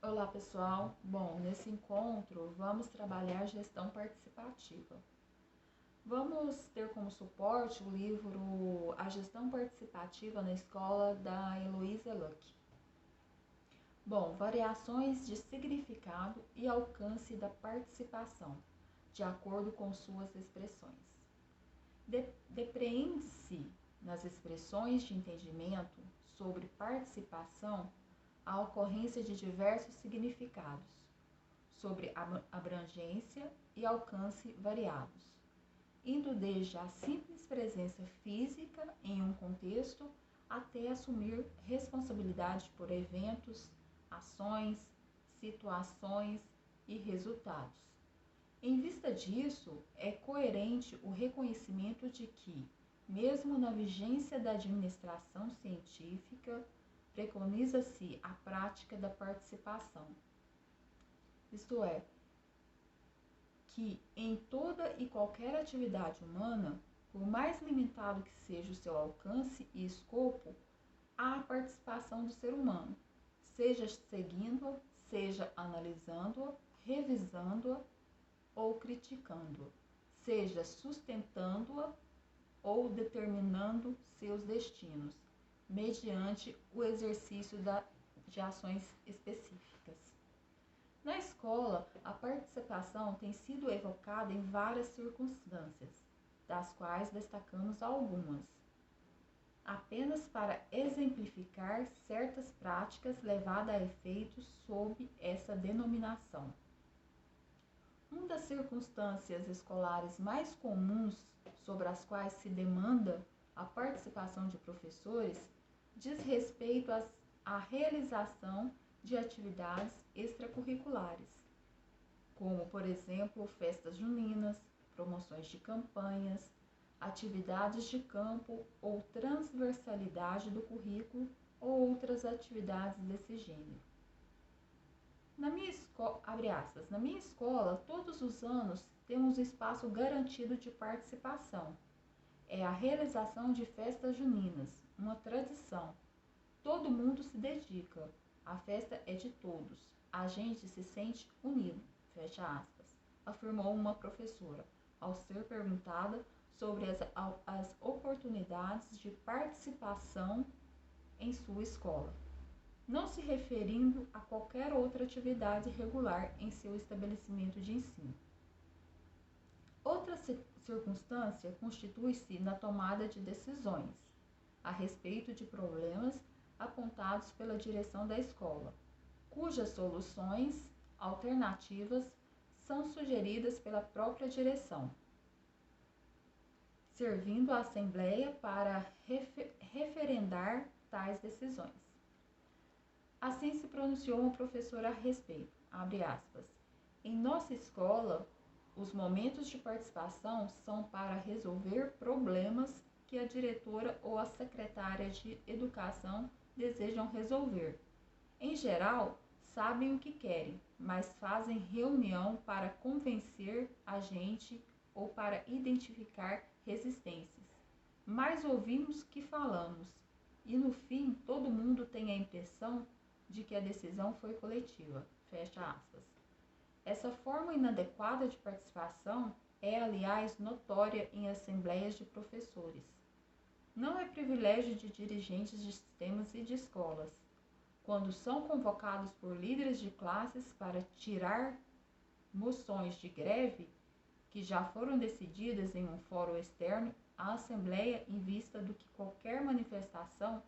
Olá, pessoal. Bom, nesse encontro vamos trabalhar gestão participativa. Vamos ter como suporte o livro A Gestão Participativa na Escola, da Heloísa Luck. Bom, variações de significado e alcance da participação, de acordo com suas expressões. Depreende-se nas expressões de entendimento sobre participação a ocorrência de diversos significados, sobre abrangência e alcance variados, indo desde a simples presença física em um contexto até assumir responsabilidade por eventos, ações, situações e resultados. Em vista disso, é coerente o reconhecimento de que, mesmo na vigência da administração científica, preconiza-se a prática da participação. Isto é, que em toda e qualquer atividade humana, por mais limitado que seja o seu alcance e escopo, há a participação do ser humano, seja seguindo-a, seja analisando-a, revisando-a ou criticando-a, seja sustentando-a ou determinando seus destinos, mediante o exercício de ações específicas. Na escola, a participação tem sido evocada em várias circunstâncias, das quais destacamos algumas, apenas para exemplificar certas práticas levadas a efeito sob essa denominação. Uma das circunstâncias escolares mais comuns sobre as quais se demanda a participação de professores diz respeito à realização de atividades extracurriculares, como, por exemplo, festas juninas, promoções de campanhas, atividades de campo ou transversalidade do currículo ou outras atividades desse gênero. Na minha escola, todos os anos temos espaço garantido de participação. É a realização de festas juninas, uma tradição. Todo mundo se dedica. A festa é de todos. A gente se sente unido, fecha aspas, afirmou uma professora, ao ser perguntada sobre as oportunidades de participação em sua escola, não se referindo a qualquer outra atividade regular em seu estabelecimento de ensino. Outra circunstância constitui-se na tomada de decisões a respeito de problemas apontados pela direção da escola, cujas soluções alternativas são sugeridas pela própria direção, servindo a Assembleia para referendar tais decisões. Assim se pronunciou uma professora a respeito, abre aspas, em nossa escola, os momentos de participação são para resolver problemas que a diretora ou a secretária de educação desejam resolver. Em geral, sabem o que querem, mas fazem reunião para convencer a gente ou para identificar resistências. Mais ouvimos que falamos, e no fim todo mundo tem a impressão de que a decisão foi coletiva, fecha aspas. Essa forma inadequada de participação é, aliás, notória em assembleias de professores. Não é privilégio de dirigentes de sistemas e de escolas. Quando são convocados por líderes de classes para tirar moções de greve que já foram decididas em um fórum externo, a assembleia, em vista do que qualquer manifestação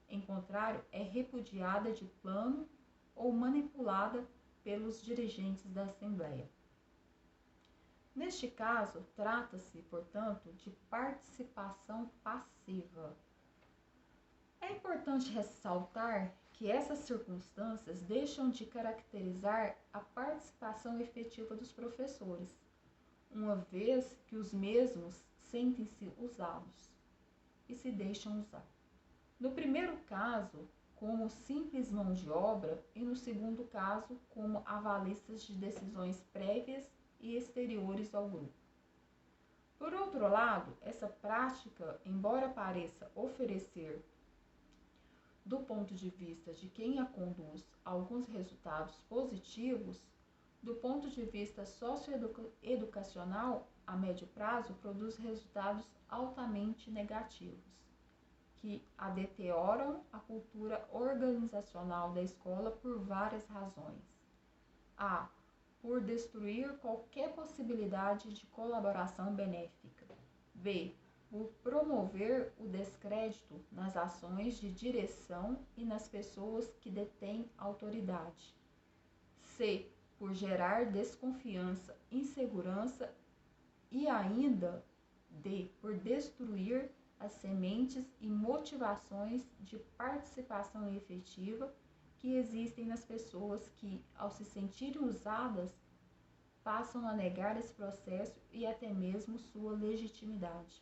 em contrário, é repudiada de plano ou manipulada pelos dirigentes da Assembleia. Neste caso, trata-se, portanto, de participação passiva. É importante ressaltar que essas circunstâncias deixam de caracterizar a participação efetiva dos professores, uma vez que os mesmos sentem-se usados e se deixam usar. No primeiro caso, como simples mão de obra, e no segundo caso, como avalistas de decisões prévias e exteriores ao grupo. Por outro lado, essa prática, embora pareça oferecer do ponto de vista de quem a conduz, alguns resultados positivos, do ponto de vista socioeducacional, a médio prazo, produz resultados altamente negativos, que a deterioram a cultura organizacional da escola por várias razões. A. Por destruir qualquer possibilidade de colaboração benéfica. B. Por promover o descrédito nas ações de direção e nas pessoas que detêm autoridade. C. Por gerar desconfiança, insegurança e ainda D. Por destruir as sementes e motivações de participação efetiva que existem nas pessoas que, ao se sentirem usadas, passam a negar esse processo e até mesmo sua legitimidade.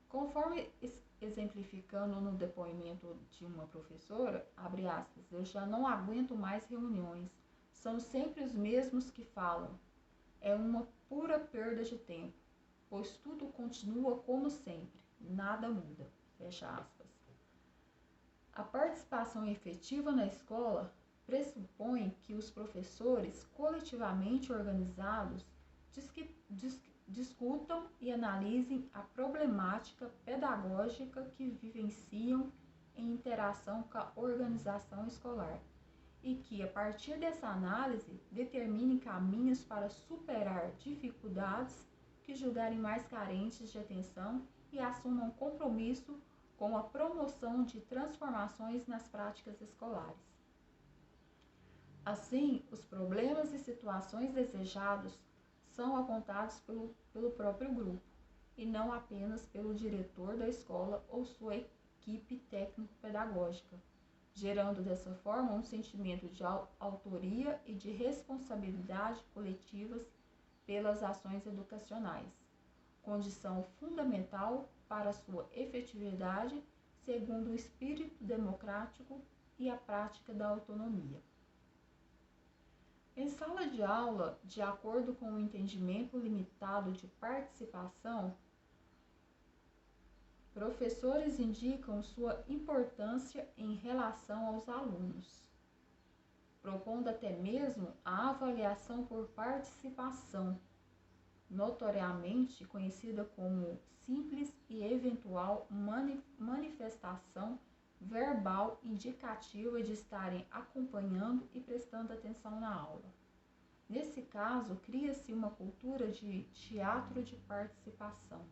Conforme exemplificando no depoimento de uma professora, abre aspas, eu já não aguento mais reuniões, são sempre os mesmos que falam. É uma pura perda de tempo, pois tudo continua como sempre, nada muda, fecha aspas. A participação efetiva na escola pressupõe que os professores, coletivamente organizados, discutam e analisem a problemática pedagógica que vivenciam em interação com a organização escolar e que, a partir dessa análise, determinem caminhos para superar dificuldades que julgarem mais carentes de atenção e assumam compromisso com a promoção de transformações nas práticas escolares. Assim, os problemas e situações desejados são apontados pelo próprio grupo, e não apenas pelo diretor da escola ou sua equipe técnico-pedagógica, gerando dessa forma um sentimento de autoria e de responsabilidade coletivas pelas ações educacionais, condição fundamental para sua efetividade segundo o espírito democrático e a prática da autonomia. Em sala de aula, de acordo com o entendimento limitado de participação, professores indicam sua importância em relação aos alunos, propondo até mesmo a avaliação por participação, notoriamente conhecida como simples e eventual manifestação verbal indicativa de estarem acompanhando e prestando atenção na aula. Nesse caso, cria-se uma cultura de teatro de participação,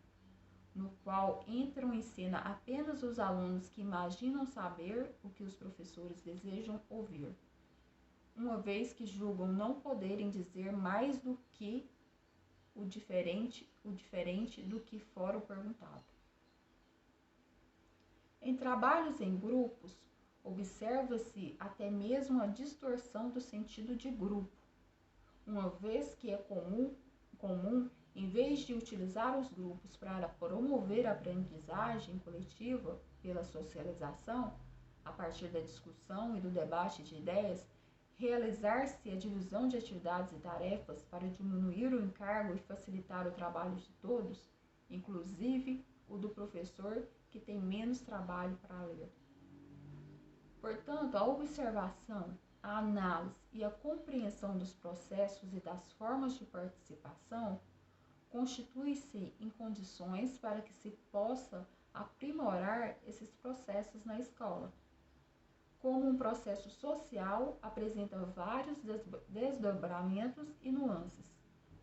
no qual entram em cena apenas os alunos que imaginam saber o que os professores desejam ouvir, uma vez que julgam não poderem dizer mais do que o diferente do que fora o perguntado. Em trabalhos em grupos, observa-se até mesmo a distorção do sentido de grupo, uma vez que é comum, em vez de utilizar os grupos para promover a aprendizagem coletiva pela socialização, a partir da discussão e do debate de ideias, realizar-se a divisão de atividades e tarefas para diminuir o encargo e facilitar o trabalho de todos, inclusive o do professor que tem menos trabalho para ler. Portanto, a observação, a análise e a compreensão dos processos e das formas de participação constitui-se em condições para que se possa aprimorar esses processos na escola. Como um processo social, apresenta vários desdobramentos e nuances,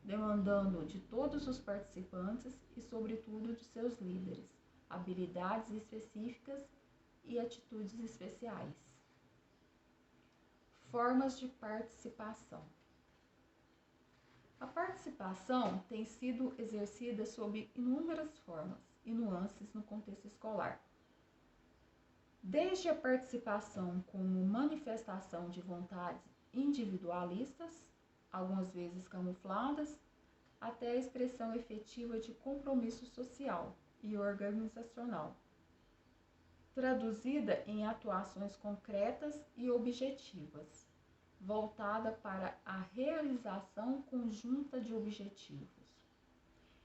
demandando de todos os participantes e, sobretudo, de seus líderes, habilidades específicas e atitudes especiais. Formas de participação. A participação tem sido exercida sob inúmeras formas e nuances no contexto escolar. Desde a participação como manifestação de vontades individualistas, algumas vezes camufladas, até a expressão efetiva de compromisso social e organizacional, traduzida em atuações concretas e objetivas, voltada para a realização conjunta de objetivos.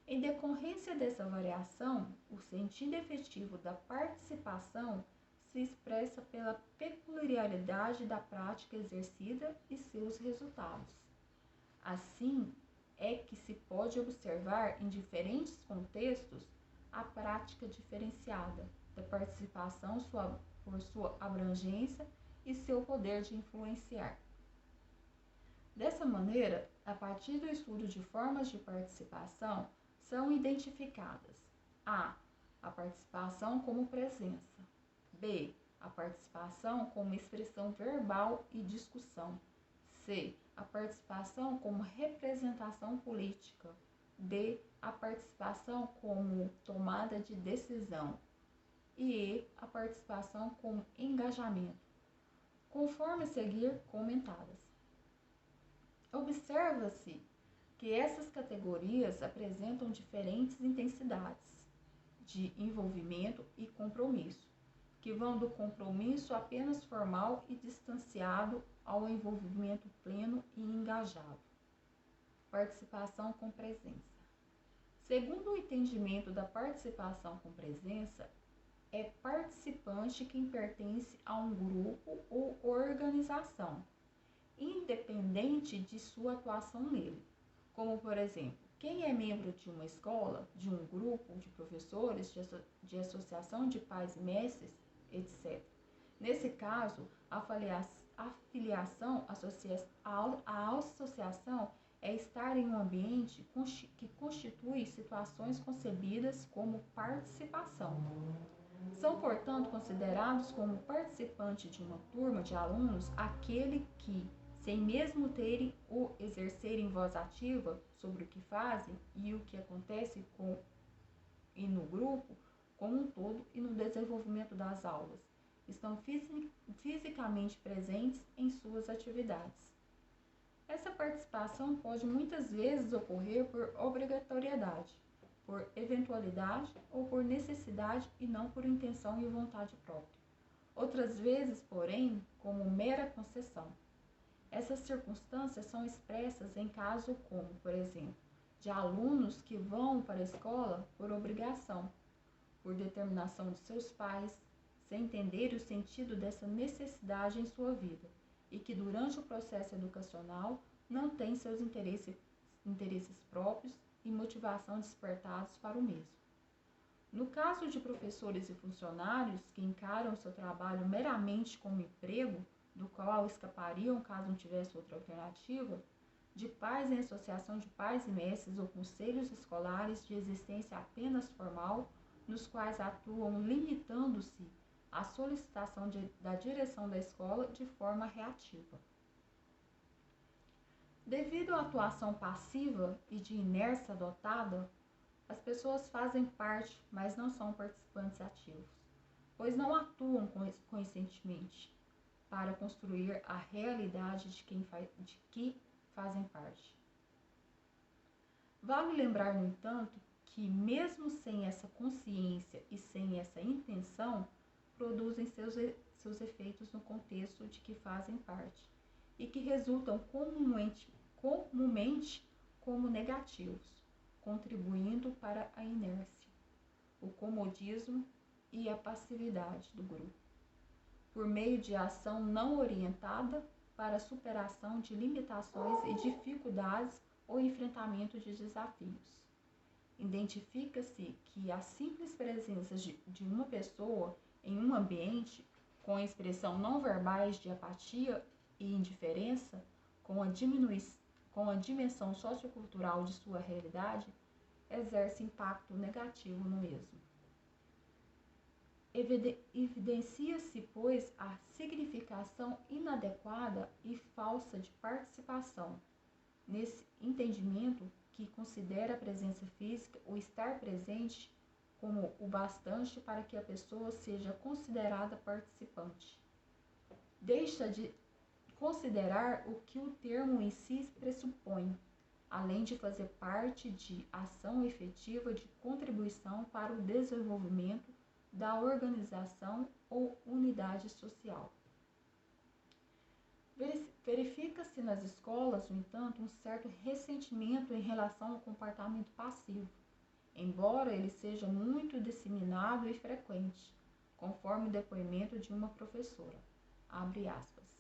Em decorrência dessa variação, o sentido efetivo da participação se expressa pela peculiaridade da prática exercida e seus resultados. Assim, é que se pode observar em diferentes contextos a prática diferenciada da participação por sua abrangência e seu poder de influenciar. Dessa maneira, a partir do estudo de formas de participação, são identificadas a participação como presença, b. a participação como expressão verbal e discussão, c. a participação como representação política, d. a participação como tomada de decisão e a participação como engajamento, conforme a seguir comentadas. Observa-se que essas categorias apresentam diferentes intensidades de envolvimento e compromisso, que vão do compromisso apenas formal e distanciado ao envolvimento pleno e engajado. Participação com presença. Segundo o entendimento da participação com presença, é participante quem pertence a um grupo ou organização, independente de sua atuação nele, como, por exemplo, quem é membro de uma escola, de um grupo de professores, de associação de pais e mestres, etc. Nesse caso, a filiação à associação é estar em um ambiente que constitui situações concebidas como participação. São, portanto, considerados como participante de uma turma de alunos aquele que, sem mesmo terem ou exercerem voz ativa sobre o que fazem e o que acontece e no grupo como um todo e no desenvolvimento das aulas, estão fisicamente presentes em suas atividades. Essa participação pode muitas vezes ocorrer por obrigatoriedade, por eventualidade ou por necessidade e não por intenção e vontade própria. Outras vezes, porém, como mera concessão. Essas circunstâncias são expressas em caso como, por exemplo, de alunos que vão para a escola por obrigação, por determinação de seus pais, sem entender o sentido dessa necessidade em sua vida, e que durante o processo educacional não têm seus interesses próprios e motivação despertados para o mesmo. No caso de professores e funcionários que encaram seu trabalho meramente como emprego, do qual escapariam caso não tivesse outra alternativa, de pais em associação de pais e mestres ou conselhos escolares de existência apenas formal, nos quais atuam limitando-se à solicitação da direção da escola de forma reativa. Devido à atuação passiva e de inércia adotada, as pessoas fazem parte, mas não são participantes ativos, pois não atuam conscientemente para construir a realidade de que fazem parte. Vale lembrar, no entanto, que mesmo sem essa consciência e sem essa intenção, produzem seus efeitos no contexto de que fazem parte e que resultam comumente como negativos, contribuindo para a inércia, o comodismo e a passividade do grupo, por meio de ação não orientada para a superação de limitações e dificuldades ou enfrentamento de desafios. Identifica-se que a simples presença de uma pessoa em um ambiente com a expressão não verbais de apatia e indiferença, com a dimensão sociocultural de sua realidade, exerce impacto negativo no mesmo. Evidencia-se, pois, a significação inadequada e falsa de participação, nesse entendimento que considera a presença física, o estar presente, como o bastante para que a pessoa seja considerada participante. Deixa de considerar o que o termo em si pressupõe, além de fazer parte de ação efetiva de contribuição para o desenvolvimento da organização ou unidade social. Verifica-se nas escolas, no entanto, um certo ressentimento em relação ao comportamento passivo, embora ele seja muito disseminado e frequente, conforme o depoimento de uma professora. Abre aspas.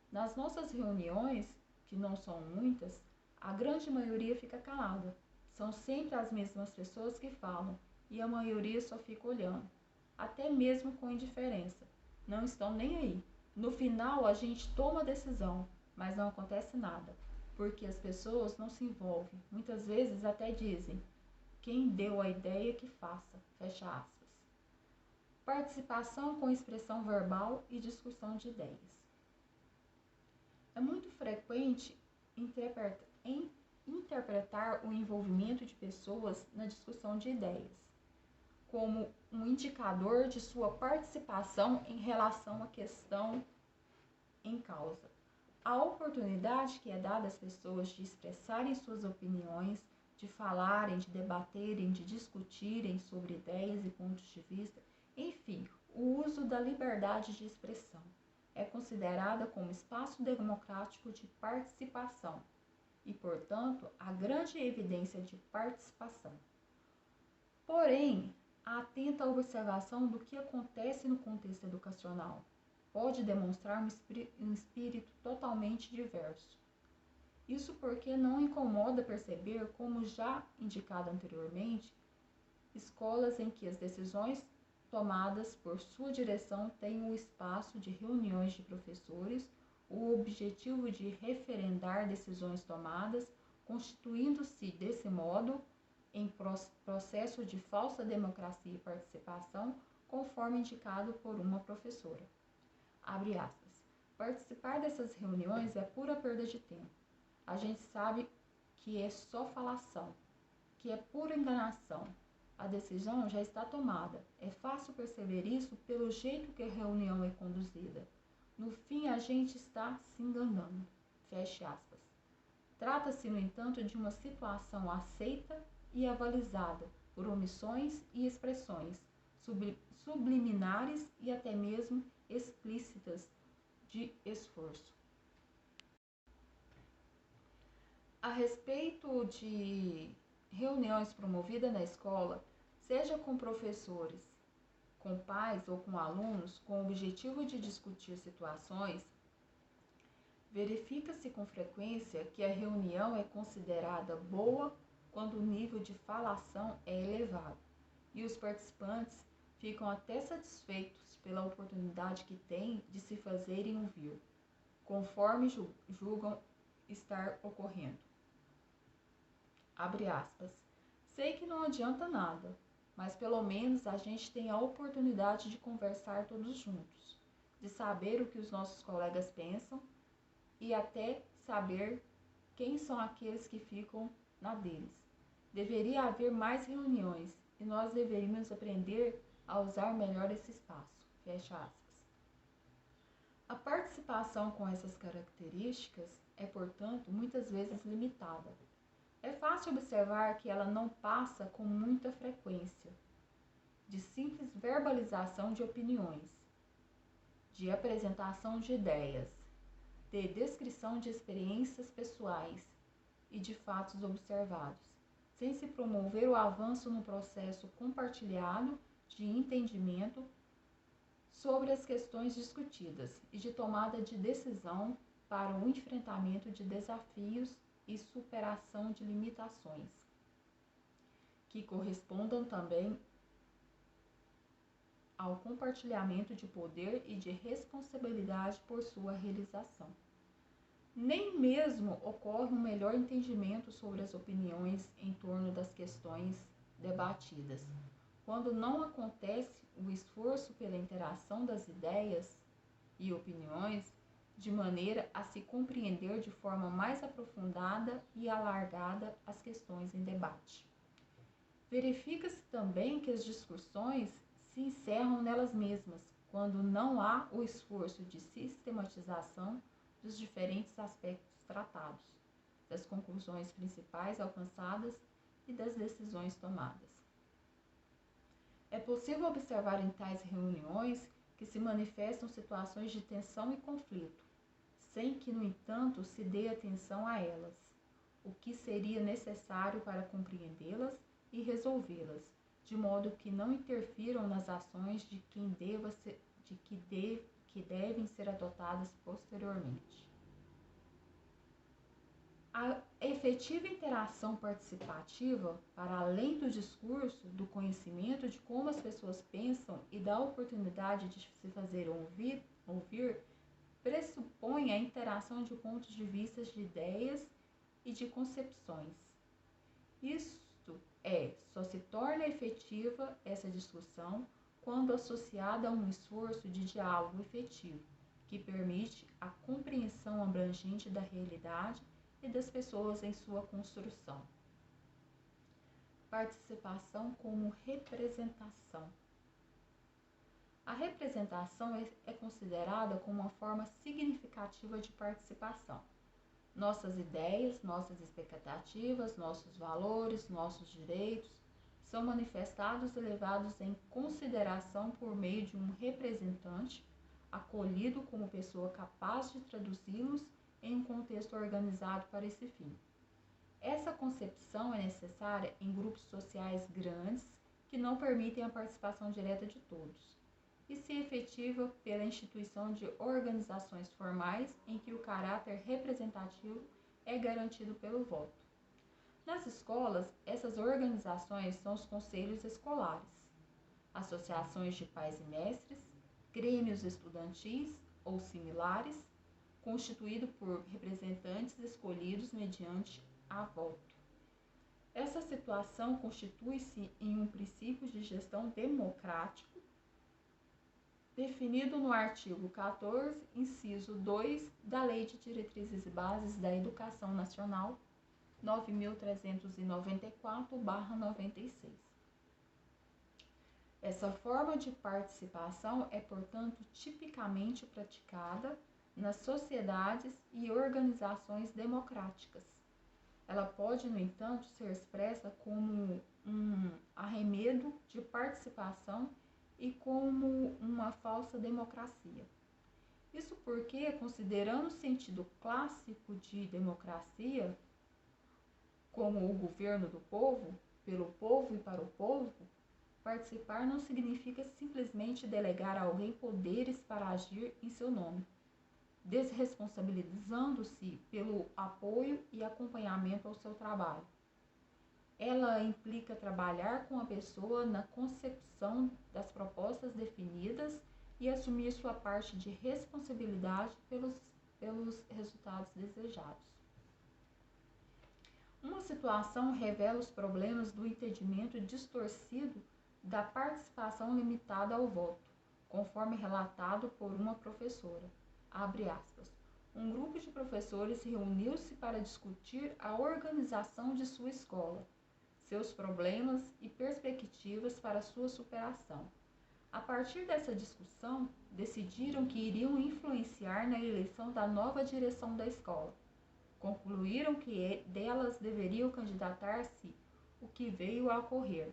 Nas nossas reuniões, que não são muitas, a grande maioria fica calada. São sempre as mesmas pessoas que falam e a maioria só fica olhando, até mesmo com indiferença. Não estão nem aí. No final, a gente toma a decisão, mas não acontece nada, porque as pessoas não se envolvem. Muitas vezes até dizem, quem deu a ideia que faça, fecha aspas. Participação com expressão verbal e discussão de ideias. É muito frequente interpretar o envolvimento de pessoas na discussão de ideias como um indicador de sua participação em relação à questão em causa. A oportunidade que é dada às pessoas de expressarem suas opiniões, de falarem, de debaterem, de discutirem sobre ideias e pontos de vista, enfim, o uso da liberdade de expressão é considerada como espaço democrático de participação e, portanto, a grande evidência de participação. Porém, a atenta observação do que acontece no contexto educacional pode demonstrar um espírito totalmente diverso. Isso porque não incomoda perceber, como já indicado anteriormente, escolas em que as decisões tomadas por sua direção têm o espaço de reuniões de professores, o objetivo de referendar decisões tomadas, constituindo-se, desse modo, em processo de falsa democracia e participação, conforme indicado por uma professora. Abre aspas. Participar dessas reuniões é pura perda de tempo. A gente sabe que é só falação, que é pura enganação. A decisão já está tomada. É fácil perceber isso pelo jeito que a reunião é conduzida. No fim, a gente está se enganando. Fecha aspas. Trata-se, no entanto, de uma situação aceita e avalizada por omissões e expressões subliminares e até mesmo explícitas de esforço. A respeito de reuniões promovidas na escola, seja com professores, com pais ou com alunos, com o objetivo de discutir situações, verifica-se com frequência que a reunião é considerada boa quando o nível de falação é elevado e os participantes ficam até satisfeitos pela oportunidade que têm de se fazerem ouvir, conforme julgam estar ocorrendo. Abre aspas. Sei que não adianta nada, mas pelo menos a gente tem a oportunidade de conversar todos juntos, de saber o que os nossos colegas pensam e até saber quem são aqueles que ficam na deles. Deveria haver mais reuniões e nós deveríamos aprender a usar melhor esse espaço. Fecha aspas. A participação com essas características é, portanto, muitas vezes limitada. É fácil observar que ela não passa com muita frequência de simples verbalização de opiniões, de apresentação de ideias, de descrição de experiências pessoais e de fatos observados, sem se promover o avanço no processo compartilhado de entendimento sobre as questões discutidas e de tomada de decisão para o enfrentamento de desafios e superação de limitações, que correspondam também ao compartilhamento de poder e de responsabilidade por sua realização. Nem mesmo ocorre um melhor entendimento sobre as opiniões em torno das questões debatidas, quando não acontece o esforço pela interação das ideias e opiniões de maneira a se compreender de forma mais aprofundada e alargada as questões em debate. Verifica-se também que as discussões se encerram nelas mesmas, quando não há o esforço de sistematização dos diferentes aspectos tratados, das conclusões principais alcançadas e das decisões tomadas. É possível observar em tais reuniões que se manifestam situações de tensão e conflito, sem que, no entanto, se dê atenção a elas, o que seria necessário para compreendê-las e resolvê-las, de modo que não interfiram nas ações que devem ser adotadas posteriormente. A efetiva interação participativa, para além do discurso, do conhecimento de como as pessoas pensam e da oportunidade de se fazer ouvir, pressupõe a interação de pontos de vista, de ideias e de concepções. Isto só se torna efetiva essa discussão quando associada a um esforço de diálogo efetivo, que permite a compreensão abrangente da realidade e das pessoas em sua construção. Participação como representação. A representação é considerada como uma forma significativa de participação. Nossas ideias, nossas expectativas, nossos valores, nossos direitos são manifestados e levados em consideração por meio de um representante, acolhido como pessoa capaz de traduzi-los em um contexto organizado para esse fim. Essa concepção é necessária em grupos sociais grandes que não permitem a participação direta de todos, e se efetiva pela instituição de organizações formais em que o caráter representativo é garantido pelo voto. Nas escolas, essas organizações são os conselhos escolares, associações de pais e mestres, grêmios estudantis ou similares, constituído por representantes escolhidos mediante a voto. Essa situação constitui-se em um princípio de gestão democrático, definido no artigo 14, inciso 2 da Lei de Diretrizes e Bases da Educação Nacional, 9.394/96. Essa forma de participação é, portanto, tipicamente praticada nas sociedades e organizações democráticas. Ela pode, no entanto, ser expressa como um arremedo de participação e como uma falsa democracia. Isso porque, considerando o sentido clássico de democracia como o governo do povo, pelo povo e para o povo, participar não significa simplesmente delegar a alguém poderes para agir em seu nome, desresponsabilizando-se pelo apoio e acompanhamento ao seu trabalho. Ela implica trabalhar com a pessoa na concepção das propostas definidas e assumir sua parte de responsabilidade pelos resultados desejados. Uma situação revela os problemas do entendimento distorcido da participação limitada ao voto, conforme relatado por uma professora. Abre aspas. Um grupo de professores reuniu-se para discutir a organização de sua escola, seus problemas e perspectivas para sua superação. A partir dessa discussão, decidiram que iriam influenciar na eleição da nova direção da escola. Concluíram que delas deveriam candidatar-se, o que veio a ocorrer.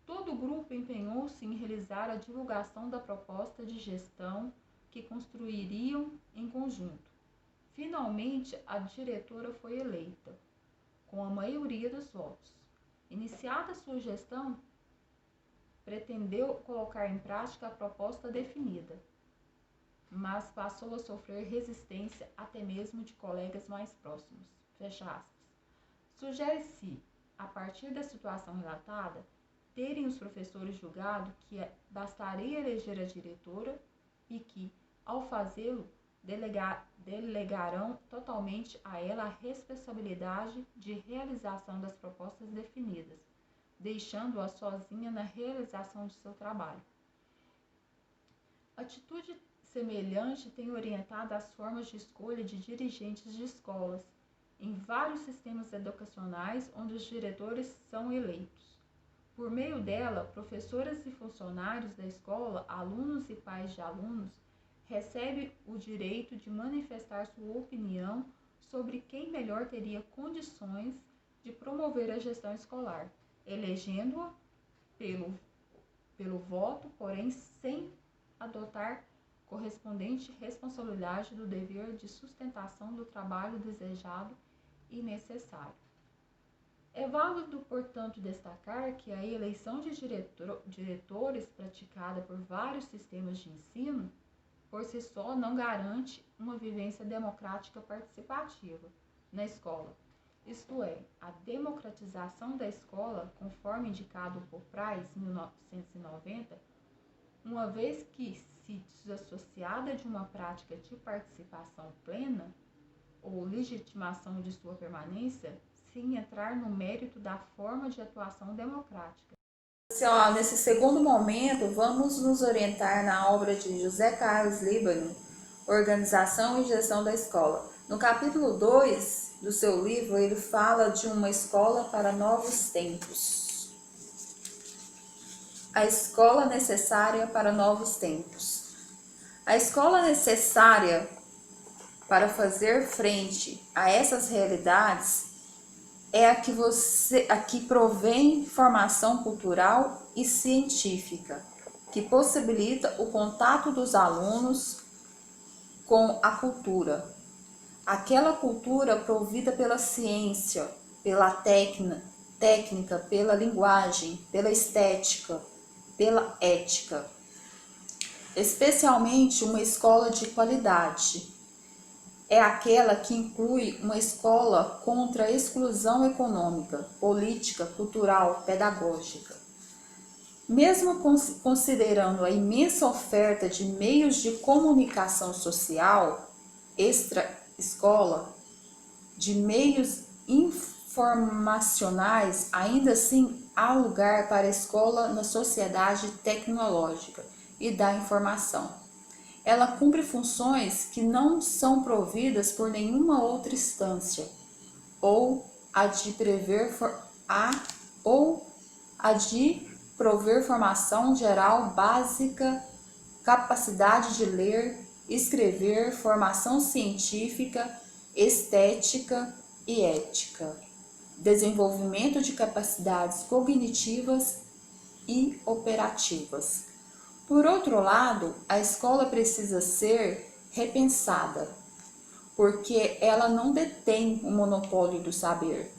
Todo o grupo empenhou-se em realizar a divulgação da proposta de gestão que construiriam em conjunto. Finalmente, a diretora foi eleita, com a maioria dos votos. Iniciada sua gestão, pretendeu colocar em prática a proposta definida, mas passou a sofrer resistência até mesmo de colegas mais próximos. Fecha aspas. Sugere-se, a partir da situação relatada, terem os professores julgado que bastaria eleger a diretora e que, ao fazê-lo, delegarão totalmente a ela a responsabilidade de realização das propostas definidas, deixando-a sozinha na realização de seu trabalho. Atitude semelhante tem orientado as formas de escolha de dirigentes de escolas, em vários sistemas educacionais onde os diretores são eleitos. Por meio dela, professoras e funcionários da escola, alunos e pais de alunos, recebem o direito de manifestar sua opinião sobre quem melhor teria condições de promover a gestão escolar, elegendo-a pelo voto, porém sem adotar correspondente responsabilidade do dever de sustentação do trabalho desejado e necessário. É válido, portanto, destacar que a eleição de diretores praticada por vários sistemas de ensino, por si só, não garante uma vivência democrática participativa na escola. Isto é, a democratização da escola, conforme indicado por Price, em 1990, uma vez que se desassociada de uma prática de participação plena ou legitimação de sua permanência, sem entrar no mérito da forma de atuação democrática. Nesse segundo momento, vamos nos orientar na obra de José Carlos Líbano, Organização e Gestão da Escola. No capítulo 2 do seu livro, ele fala de uma escola para novos tempos. A escola necessária para novos tempos. A escola necessária para fazer frente a essas realidades é a que provém formação cultural e científica, que possibilita o contato dos alunos com a cultura. Aquela cultura provida pela ciência, pela técnica, pela linguagem, pela estética, pela ética. Especialmente uma escola de qualidade. É aquela que inclui uma escola contra a exclusão econômica, política, cultural, pedagógica. Mesmo considerando a imensa oferta de meios de comunicação social, extra-escola, de meios informacionais, ainda assim há lugar para a escola na sociedade tecnológica e da informação. Ela cumpre funções que não são providas por nenhuma outra instância, ou a de prover formação geral básica, capacidade de ler, escrever, formação científica, estética e ética, desenvolvimento de capacidades cognitivas e operativas. Por outro lado, a escola precisa ser repensada, porque ela não detém o monopólio do saber,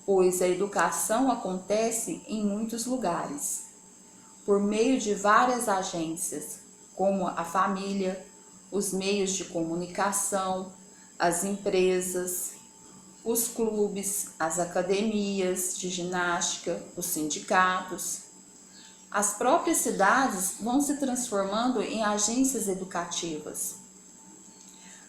pois a educação acontece em muitos lugares, por meio de várias agências, como a família, os meios de comunicação, as empresas, os clubes, as academias de ginástica, os sindicatos. As próprias cidades vão se transformando em agências educativas,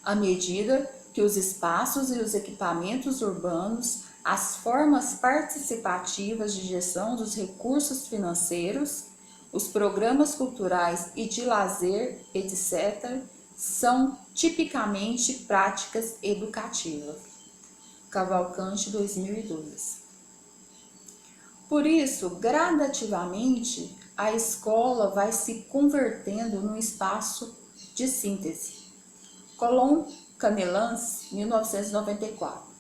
à medida que os espaços e os equipamentos urbanos, as formas participativas de gestão dos recursos financeiros, os programas culturais e de lazer, etc., são tipicamente práticas educativas. Cavalcante, 2002. Por isso, gradativamente, a escola vai se convertendo num espaço de síntese. Colomb Canelans, 1994.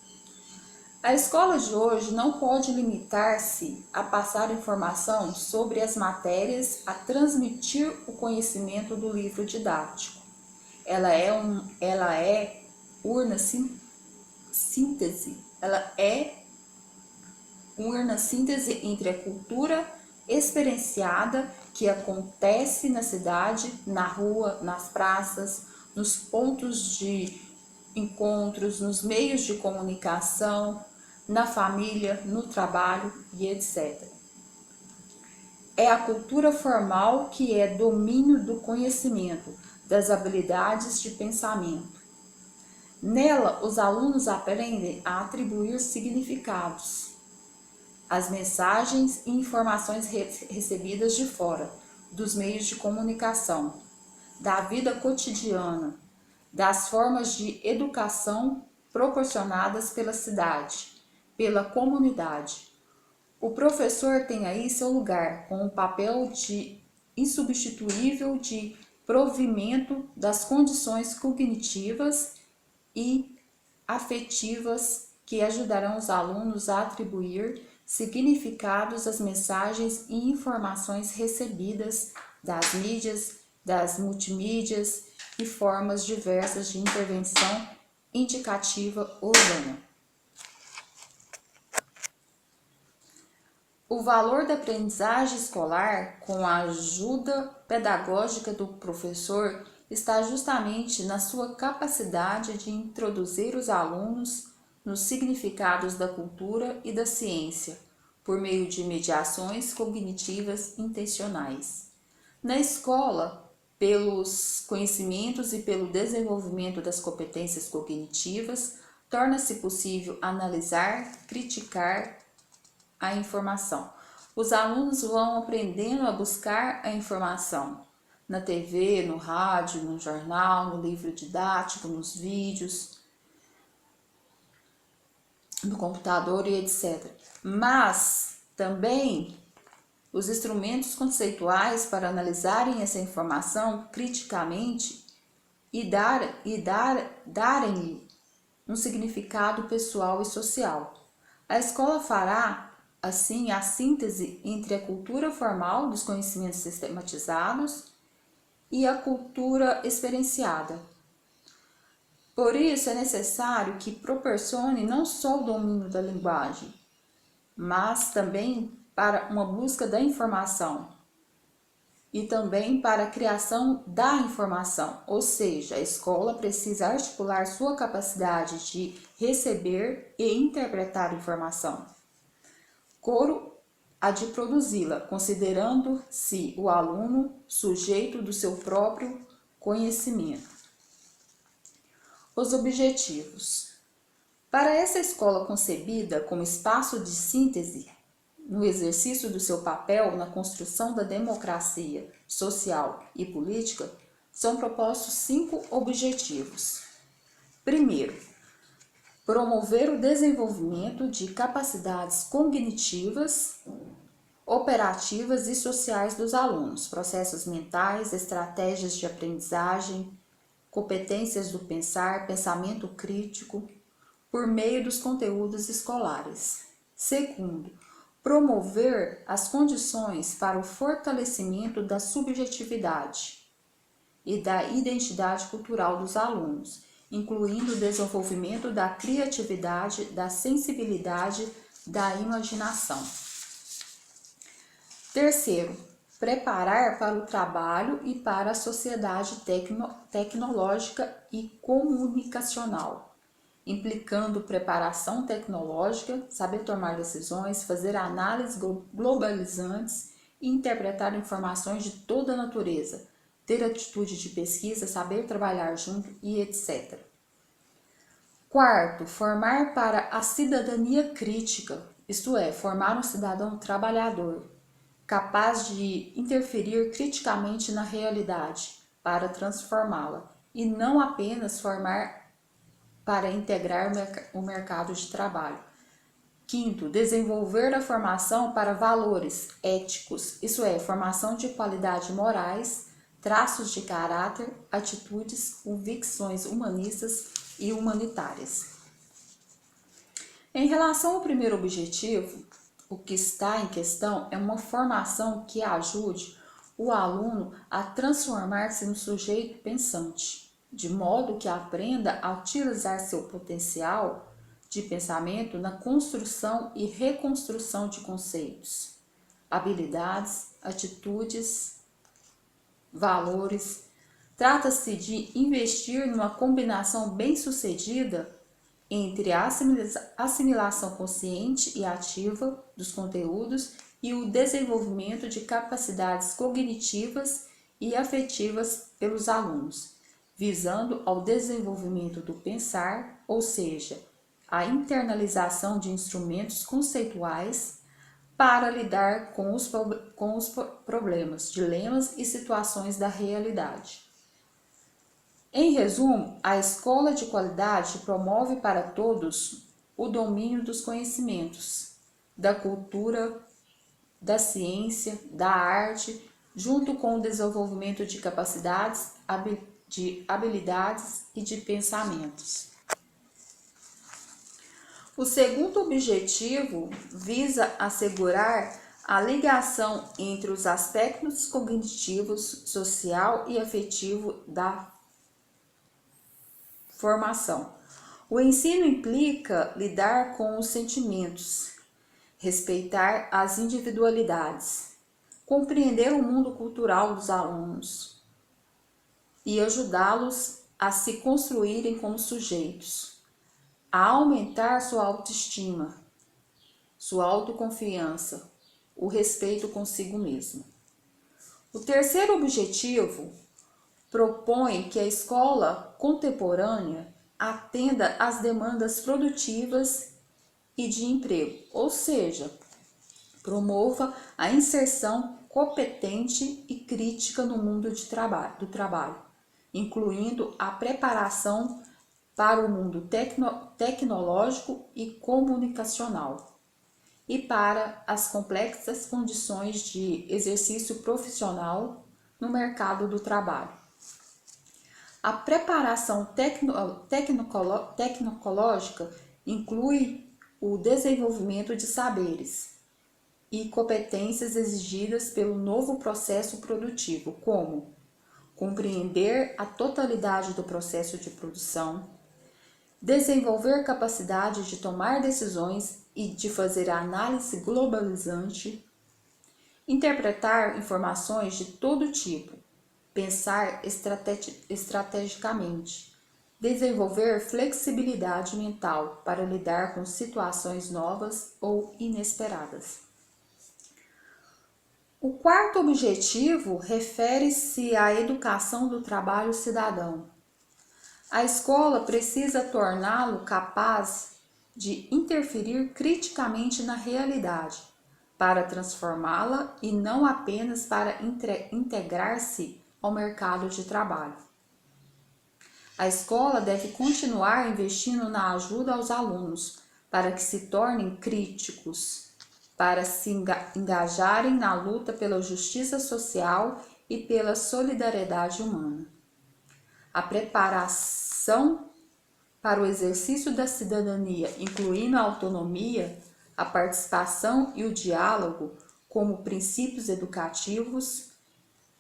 A escola de hoje não pode limitar-se a passar informação sobre as matérias, a transmitir o conhecimento do livro didático. Ela é urna síntese entre a cultura experienciada que acontece na cidade, na rua, nas praças, nos pontos de encontros, nos meios de comunicação, na família, no trabalho e etc. É a cultura formal que é domínio do conhecimento, das habilidades de pensamento. Nela, os alunos aprendem a atribuir significados às mensagens e informações recebidas de fora, dos meios de comunicação, da vida cotidiana, das formas de educação proporcionadas pela cidade, pela comunidade. O professor tem aí seu lugar com o papel insubstituível de provimento das condições cognitivas e afetivas que ajudarão os alunos a atribuir significados às mensagens e informações recebidas das mídias, das multimídias e formas diversas de intervenção indicativa urbana. O valor da aprendizagem escolar, com a ajuda pedagógica do professor, está justamente na sua capacidade de introduzir os alunos nos significados da cultura e da ciência, por meio de mediações cognitivas intencionais. Na escola, pelos conhecimentos e pelo desenvolvimento das competências cognitivas, torna-se possível analisar, criticar a informação. Os alunos vão aprendendo a buscar a informação na TV, no rádio, no jornal, no livro didático, nos vídeos, no computador e etc. Mas também os instrumentos conceituais para analisarem essa informação criticamente e darem-lhe um significado pessoal e social. A escola fará, assim, a síntese entre a cultura formal dos conhecimentos sistematizados e a cultura experienciada. Por isso, é necessário que proporcione não só o domínio da linguagem, mas também para uma busca da informação e também para a criação da informação, ou seja, a escola precisa articular sua capacidade de receber e interpretar informação, coro a de produzi-la, considerando-se o aluno sujeito do seu próprio conhecimento. Os objetivos. Para essa escola concebida como espaço de síntese, no exercício do seu papel na construção da democracia social e política, são propostos 5 objetivos. Primeiro, promover o desenvolvimento de capacidades cognitivas, operativas e sociais dos alunos, processos mentais, estratégias de aprendizagem, competências do pensar, pensamento crítico, por meio dos conteúdos escolares. Segundo, promover as condições para o fortalecimento da subjetividade e da identidade cultural dos alunos, incluindo o desenvolvimento da criatividade, da sensibilidade, da imaginação. Terceiro, preparar para o trabalho e para a sociedade tecnológica e comunicacional, implicando preparação tecnológica, saber tomar decisões, fazer análises globalizantes e interpretar informações de toda a natureza, ter atitude de pesquisa, saber trabalhar junto e etc. Quarto, formar para a cidadania crítica, isto é, formar um cidadão trabalhador, capaz de interferir criticamente na realidade para transformá-la, e não apenas formar para integrar o mercado de trabalho. Quinto, desenvolver a formação para valores éticos, isso é, formação de qualidades morais, traços de caráter, atitudes, convicções humanistas e humanitárias. Em relação ao primeiro objetivo, o que está em questão é uma formação que ajude o aluno a transformar-se no sujeito pensante, de modo que aprenda a utilizar seu potencial de pensamento na construção e reconstrução de conceitos, habilidades, atitudes, valores. Trata-se de investir numa combinação bem-sucedida entre a assimilação consciente e ativa dos conteúdos e o desenvolvimento de capacidades cognitivas e afetivas pelos alunos, visando ao desenvolvimento do pensar, ou seja, a internalização de instrumentos conceituais para lidar com os problemas, dilemas e situações da realidade. Em resumo, a escola de qualidade promove para todos o domínio dos conhecimentos, da cultura, da ciência, da arte, junto com o desenvolvimento de capacidades, de habilidades e de pensamentos. O segundo objetivo visa assegurar a ligação entre os aspectos cognitivos, social e afetivo da formação. O ensino implica lidar com os sentimentos, respeitar as individualidades, compreender o mundo cultural dos alunos e ajudá-los a se construírem como sujeitos, a aumentar sua autoestima, sua autoconfiança, o respeito consigo mesmo. O terceiro objetivo propõe que a escola contemporânea atenda às demandas produtivas e de emprego, ou seja, promova a inserção competente e crítica no mundo do trabalho, incluindo a preparação para o mundo tecnológico e comunicacional e para as complexas condições de exercício profissional no mercado do trabalho. A preparação tecnológica inclui o desenvolvimento de saberes e competências exigidas pelo novo processo produtivo, como compreender a totalidade do processo de produção, desenvolver capacidade de tomar decisões e de fazer análise globalizante, interpretar informações de todo tipo, pensar estrategicamente, desenvolver flexibilidade mental para lidar com situações novas ou inesperadas. O quarto objetivo refere-se à educação do trabalho cidadão. A escola precisa torná-lo capaz de interferir criticamente na realidade, para transformá-la e não apenas para integrar-se ao mercado de trabalho. A escola deve continuar investindo na ajuda aos alunos para que se tornem críticos, para se engajarem na luta pela justiça social e pela solidariedade humana. A preparação para o exercício da cidadania, incluindo a autonomia, a participação e o diálogo como princípios educativos,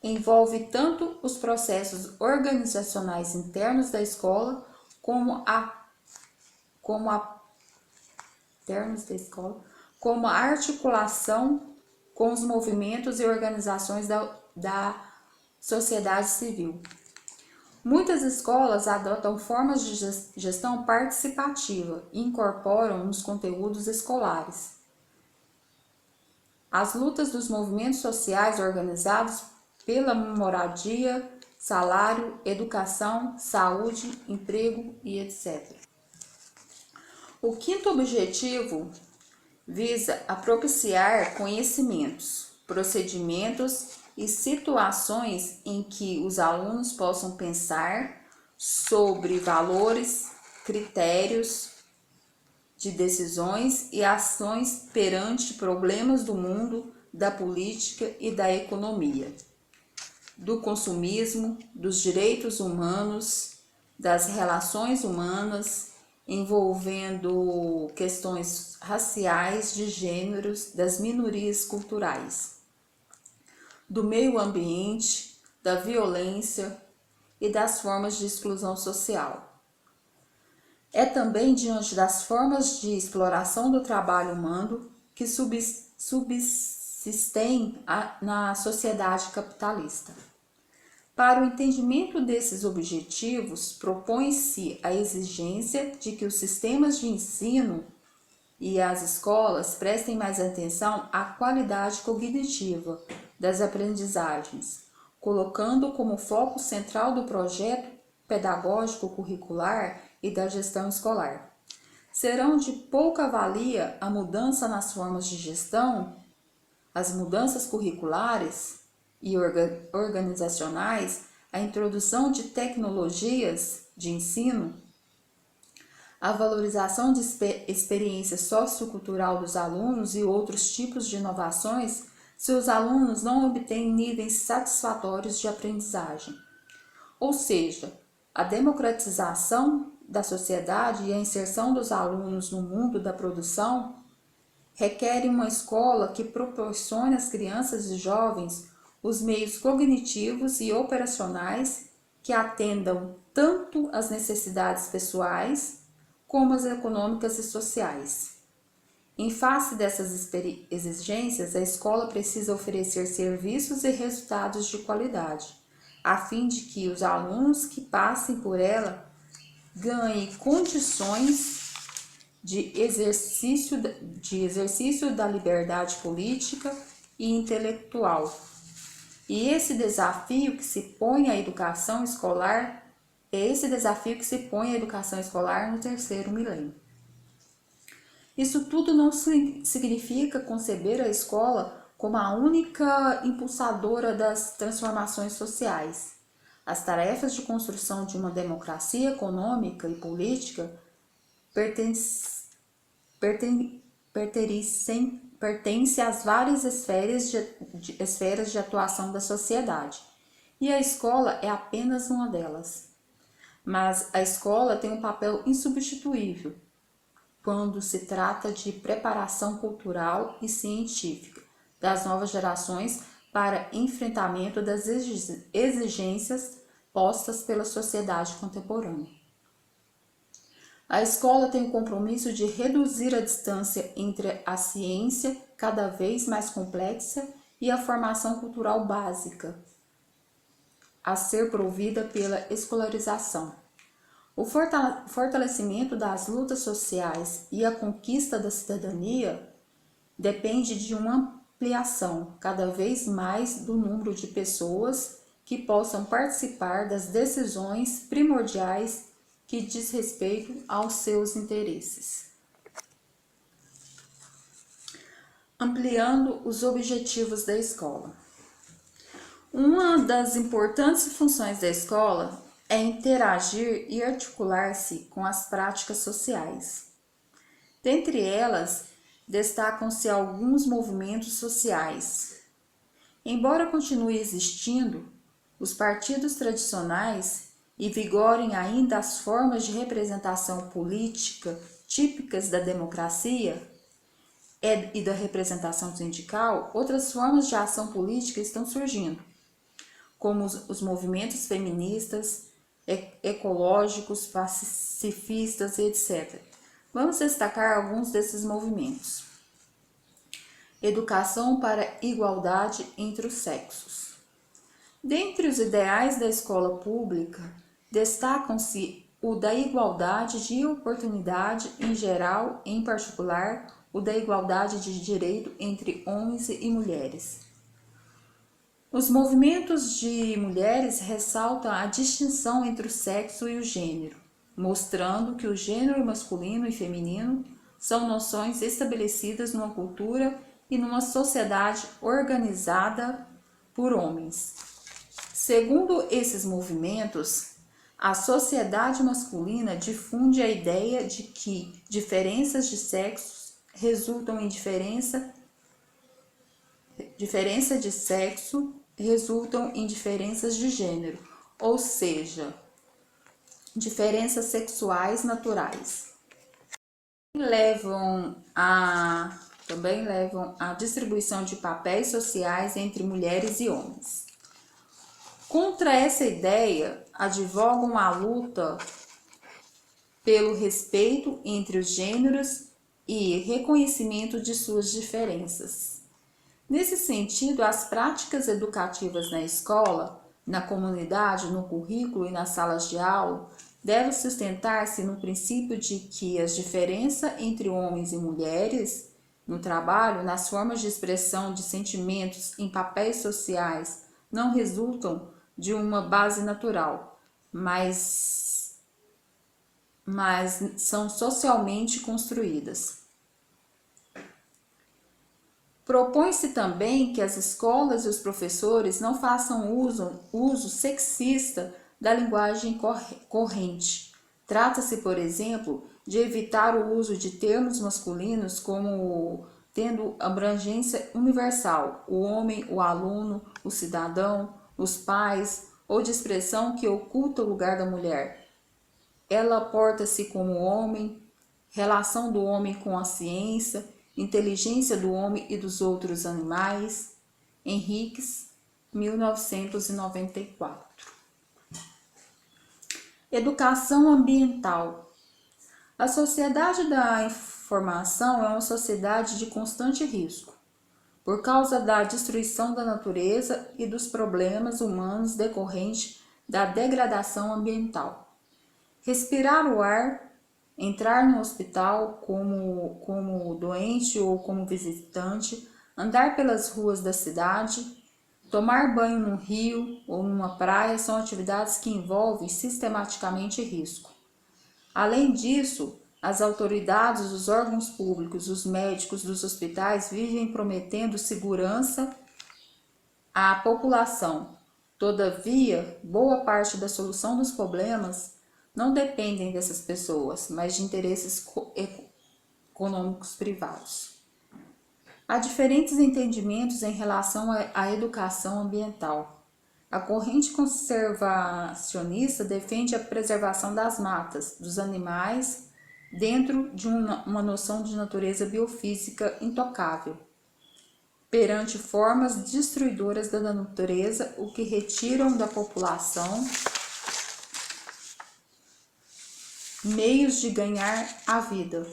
envolve tanto os processos organizacionais internos da escola como a articulação com os movimentos e organizações da sociedade civil. Muitas escolas adotam formas de gestão participativa e incorporam nos conteúdos escolares as lutas dos movimentos sociais organizados pela moradia, salário, educação, saúde, emprego e etc. O quinto objetivo visa a propiciar conhecimentos, procedimentos e situações em que os alunos possam pensar sobre valores, critérios de decisões e ações perante problemas do mundo, da política e da economia, do consumismo, dos direitos humanos, das relações humanas, envolvendo questões raciais, de gêneros, das minorias culturais, do meio ambiente, da violência e das formas de exclusão social. É também diante das formas de exploração do trabalho humano que subsistem na sociedade capitalista. Para o entendimento desses objetivos, propõe-se a exigência de que os sistemas de ensino e as escolas prestem mais atenção à qualidade cognitiva das aprendizagens, colocando como foco central do projeto pedagógico curricular e da gestão escolar. Serão de pouca valia a mudança nas formas de gestão, as mudanças curriculares e organizacionais, a introdução de tecnologias de ensino, a valorização de experiência sociocultural dos alunos e outros tipos de inovações se os alunos não obtêm níveis satisfatórios de aprendizagem. Ou seja, a democratização da sociedade e a inserção dos alunos no mundo da produção requerem uma escola que proporcione às crianças e jovens os meios cognitivos e operacionais que atendam tanto às necessidades pessoais como às econômicas e sociais. Em face dessas exigências, a escola precisa oferecer serviços e resultados de qualidade, a fim de que os alunos que passem por ela ganhem condições de exercício da liberdade política e intelectual. E esse desafio que se põe à educação escolar no terceiro milênio. Isso tudo não significa conceber a escola como a única impulsadora das transformações sociais. As tarefas de construção de uma democracia econômica e política pertencem às várias esferas de atuação da sociedade, e a escola é apenas uma delas. Mas a escola tem um papel insubstituível quando se trata de preparação cultural e científica das novas gerações para enfrentamento das exigências postas pela sociedade contemporânea. A escola tem o compromisso de reduzir a distância entre a ciência, cada vez mais complexa, e a formação cultural básica, a ser provida pela escolarização. O fortalecimento das lutas sociais e a conquista da cidadania depende de uma ampliação cada vez mais do número de pessoas que possam participar das decisões primordiais que diz respeito aos seus interesses. Ampliando os objetivos da escola. Uma das importantes funções da escola é interagir e articular-se com as práticas sociais. Dentre elas, destacam-se alguns movimentos sociais. Embora continue existindo os partidos tradicionais e vigorem ainda as formas de representação política típicas da democracia e da representação sindical, outras formas de ação política estão surgindo, como os movimentos feministas, ecológicos, pacifistas, etc. Vamos destacar alguns desses movimentos. Educação para igualdade entre os sexos. Dentre os ideais da escola pública, destacam-se o da igualdade de oportunidade em geral, em particular, o da igualdade de direito entre homens e mulheres. Os movimentos de mulheres ressaltam a distinção entre o sexo e o gênero, mostrando que o gênero masculino e feminino são noções estabelecidas numa cultura e numa sociedade organizada por homens. Segundo esses movimentos, a sociedade masculina difunde a ideia de que diferenças de sexos resultam em diferença de sexo resultam em diferenças de gênero, ou seja, diferenças sexuais naturais. Também levam à distribuição de papéis sociais entre mulheres e homens. Contra essa ideia, advogam a luta pelo respeito entre os gêneros e reconhecimento de suas diferenças. Nesse sentido, as práticas educativas na escola, na comunidade, no currículo e nas salas de aula devem sustentar-se no princípio de que as diferenças entre homens e mulheres no trabalho, nas formas de expressão de sentimentos em papéis sociais, não resultam de uma base natural, mas são socialmente construídas. Propõe-se também que as escolas e os professores não façam uso sexista da linguagem corrente. Trata-se, por exemplo, de evitar o uso de termos masculinos como tendo abrangência universal, o homem, o aluno, o cidadão, os pais, ou de expressão que oculta o lugar da mulher. Ela porta-se como homem, relação do homem com a ciência, inteligência do homem e dos outros animais. Henriques, 1994. Educação ambiental. A sociedade da formação é uma sociedade de constante risco, por causa da destruição da natureza e dos problemas humanos decorrentes da degradação ambiental. Respirar o ar, entrar no hospital como doente ou como visitante, andar pelas ruas da cidade, tomar banho num rio ou numa praia são atividades que envolvem sistematicamente risco. Além disso, as autoridades, os órgãos públicos, os médicos dos hospitais vivem prometendo segurança à população. Todavia, boa parte da solução dos problemas não dependem dessas pessoas, mas de interesses econômicos privados. Há diferentes entendimentos em relação à educação ambiental. A corrente conservacionista defende a preservação das matas, dos animais, dentro de uma noção de natureza biofísica intocável, perante formas destruidoras da natureza, o que retiram da população meios de ganhar a vida.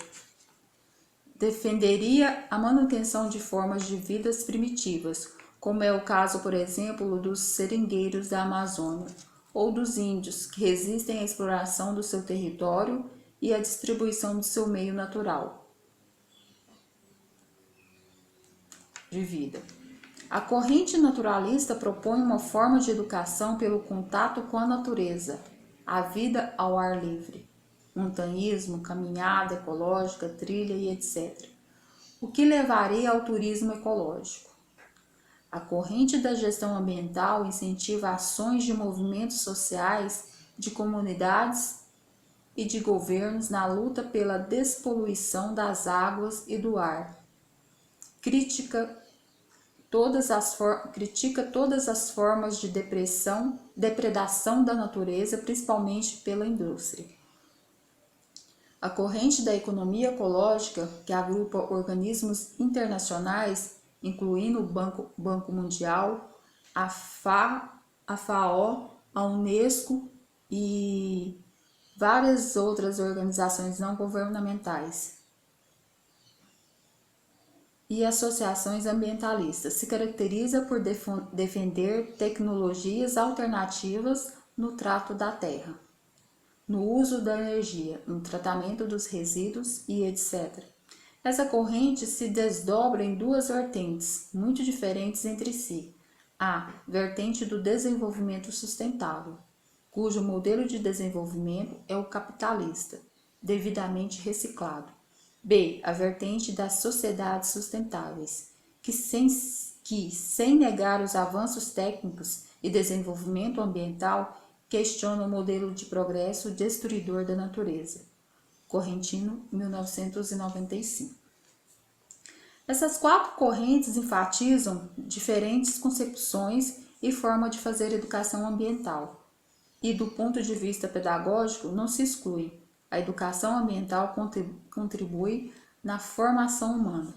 Defenderia a manutenção de formas de vidas primitivas, como é o caso, por exemplo, dos seringueiros da Amazônia, ou dos índios, que resistem à exploração do seu território e à distribuição do seu meio natural de vida. A corrente naturalista propõe uma forma de educação pelo contato com a natureza, a vida ao ar livre, montanhismo, caminhada ecológica, trilha e etc., o que levaria ao turismo ecológico. A corrente da gestão ambiental incentiva ações de movimentos sociais, de comunidades e de governos na luta pela despoluição das águas e do ar. Critica todas as formas de depredação da natureza, principalmente pela indústria. A corrente da economia ecológica, que agrupa organismos internacionais, incluindo o Banco Mundial, a FAO, a Unesco e várias outras organizações não governamentais e associações ambientalistas, se caracteriza por defender tecnologias alternativas no trato da terra, no uso da energia, no tratamento dos resíduos e etc. Essa corrente se desdobra em duas vertentes, muito diferentes entre si. A vertente do desenvolvimento sustentável, cujo modelo de desenvolvimento é o capitalista, devidamente reciclado. B. A vertente das sociedades sustentáveis, que sem negar os avanços técnicos e desenvolvimento ambiental, questiona o modelo de progresso destruidor da natureza. Correntino, 1995. Essas quatro correntes enfatizam diferentes concepções e forma de fazer educação ambiental. E do ponto de vista pedagógico, não se exclui. A educação ambiental contribui na formação humana,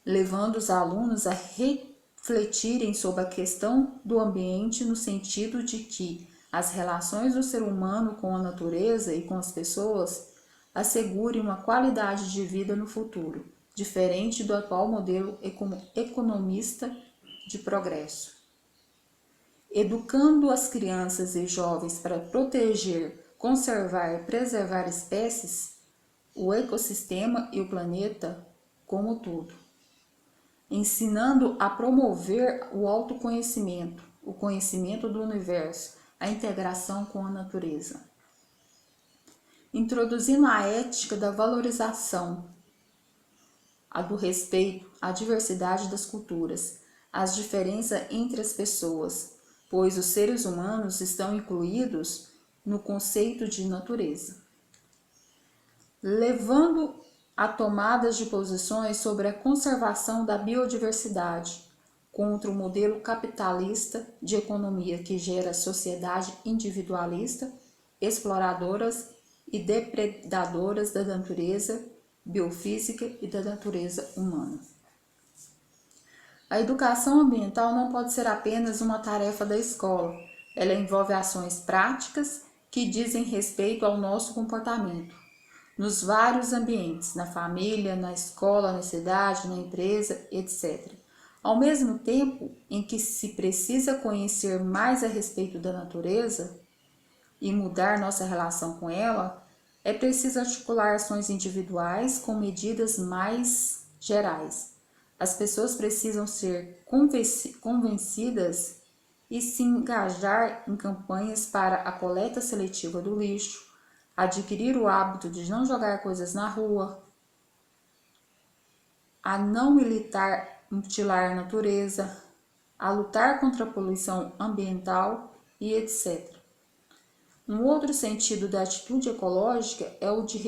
levando os alunos a refletirem sobre a questão do ambiente no sentido de que as relações do ser humano com a natureza e com as pessoas assegurem uma qualidade de vida no futuro, diferente do atual modelo economista de progresso. Educando as crianças e jovens para proteger, conservar e preservar espécies, o ecossistema e o planeta como todo. Ensinando a promover o autoconhecimento, o conhecimento do universo, a integração com a natureza. Introduzindo a ética da valorização, a do respeito à diversidade das culturas, as diferenças entre as pessoas, pois os seres humanos estão incluídos no conceito de natureza. Levando a tomadas de posições sobre a conservação da biodiversidade, contra o modelo capitalista de economia que gera sociedade individualista, exploradoras e depredadoras da natureza biofísica e da natureza humana. A educação ambiental não pode ser apenas uma tarefa da escola. Ela envolve ações práticas que dizem respeito ao nosso comportamento, nos vários ambientes, na família, na escola, na cidade, na empresa, etc. Ao mesmo tempo em que se precisa conhecer mais a respeito da natureza e mudar nossa relação com ela, é preciso articular ações individuais com medidas mais gerais. As pessoas precisam ser convencidas e se engajar em campanhas para a coleta seletiva do lixo, adquirir o hábito de não jogar coisas na rua, a não mutilar a natureza, a lutar contra a poluição ambiental e etc. Um outro sentido da atitude ecológica é o de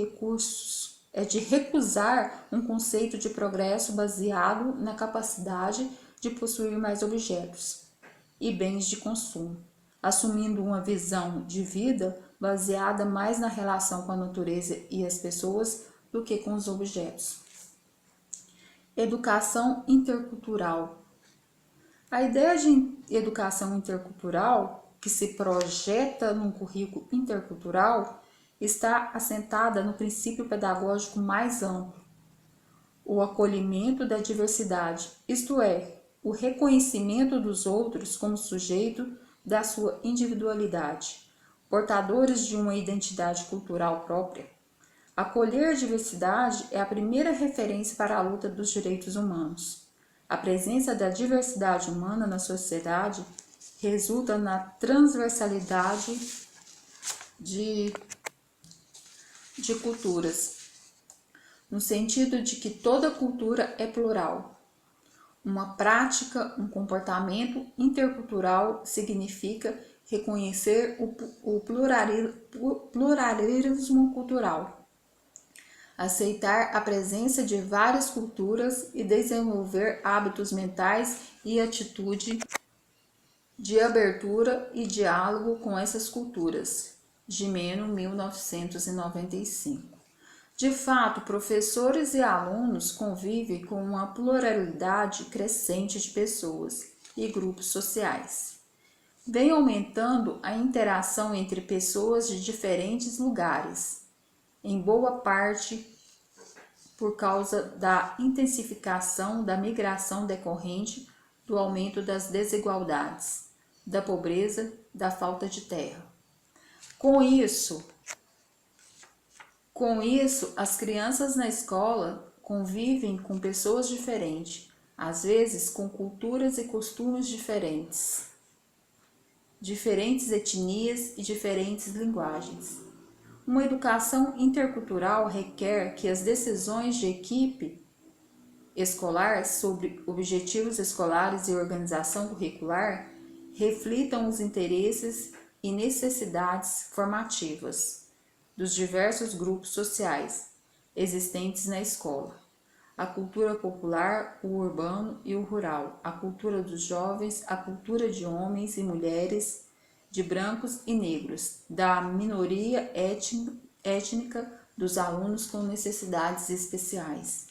recusar um conceito de progresso baseado na capacidade de possuir mais objetos e bens de consumo, assumindo uma visão de vida baseada mais na relação com a natureza e as pessoas do que com os objetos. Educação intercultural. A ideia de educação intercultural, que se projeta num currículo intercultural, está assentada no princípio pedagógico mais amplo, o acolhimento da diversidade, isto é, o reconhecimento dos outros como sujeito da sua individualidade, portadores de uma identidade cultural própria. Acolher a diversidade é a primeira referência para a luta dos direitos humanos. A presença da diversidade humana na sociedade resulta na transversalidade de culturas, no sentido de que toda cultura é plural. Uma prática, um comportamento intercultural significa reconhecer o pluralismo cultural, aceitar a presença de várias culturas e desenvolver hábitos mentais e atitude de abertura e diálogo com essas culturas. Gimeno, 1995. De fato, professores e alunos convivem com uma pluralidade crescente de pessoas e grupos sociais. Vem aumentando a interação entre pessoas de diferentes lugares, em boa parte por causa da intensificação da migração decorrente do aumento das desigualdades, da pobreza, da falta de terra. Com isso, as crianças na escola convivem com pessoas diferentes, às vezes com culturas e costumes diferentes etnias e diferentes linguagens. Uma educação intercultural requer que as decisões de equipe escolar sobre objetivos escolares e organização curricular reflitam os interesses e necessidades formativas dos diversos grupos sociais existentes na escola. A cultura popular, o urbano e o rural, a cultura dos jovens, a cultura de homens e mulheres, de brancos e negros, da minoria étnica, dos alunos com necessidades especiais.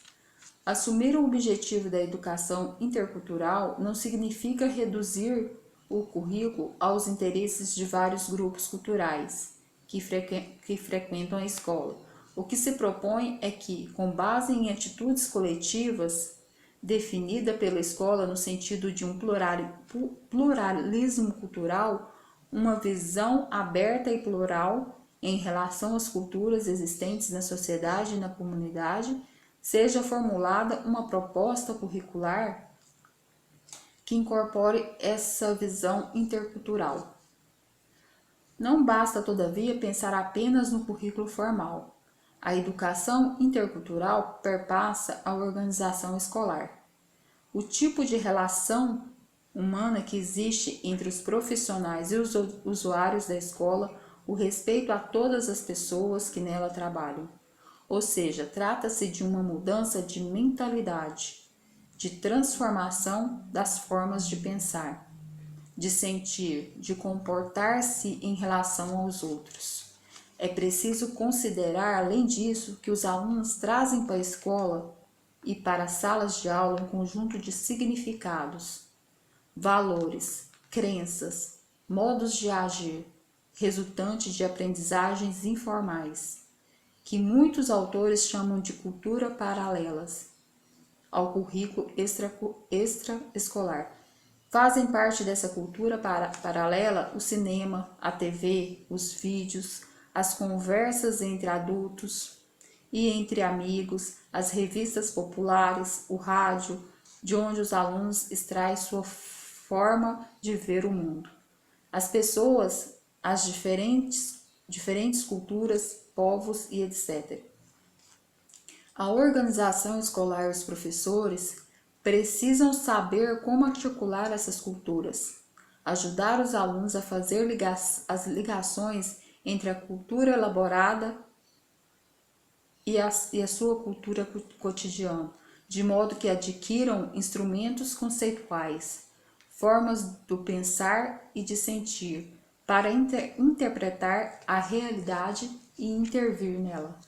Assumir o objetivo da educação intercultural não significa reduzir o currículo aos interesses de vários grupos culturais que frequentam a escola. O que se propõe é que, com base em atitudes coletivas, definida pela escola no sentido de um pluralismo cultural, uma visão aberta e plural em relação às culturas existentes na sociedade e na comunidade, seja formulada uma proposta curricular que incorpore essa visão intercultural. Não basta, todavia, pensar apenas no currículo formal. A educação intercultural perpassa a organização escolar. O tipo de relação humana que existe entre os profissionais e os usuários da escola, o respeito a todas as pessoas que nela trabalham. Ou seja, trata-se de uma mudança de mentalidade, de transformação das formas de pensar, de sentir, de comportar-se em relação aos outros. É preciso considerar, além disso, que os alunos trazem para a escola e para as salas de aula um conjunto de significados, valores, crenças, modos de agir, resultantes de aprendizagens informais. que muitos autores chamam de cultura paralelas ao currículo extraescolar. Fazem parte dessa cultura paralela o cinema, a TV, os vídeos, as conversas entre adultos e entre amigos, as revistas populares, o rádio, de onde os alunos extraem sua forma de ver o mundo. As pessoas, as diferentes culturas, povos e etc. A organização escolar e os professores precisam saber como articular essas culturas, ajudar os alunos a fazer as ligações entre a cultura elaborada e a sua cultura cotidiana, de modo que adquiram instrumentos conceituais, formas do pensar e de sentir, para interpretar a realidade e intervir nela.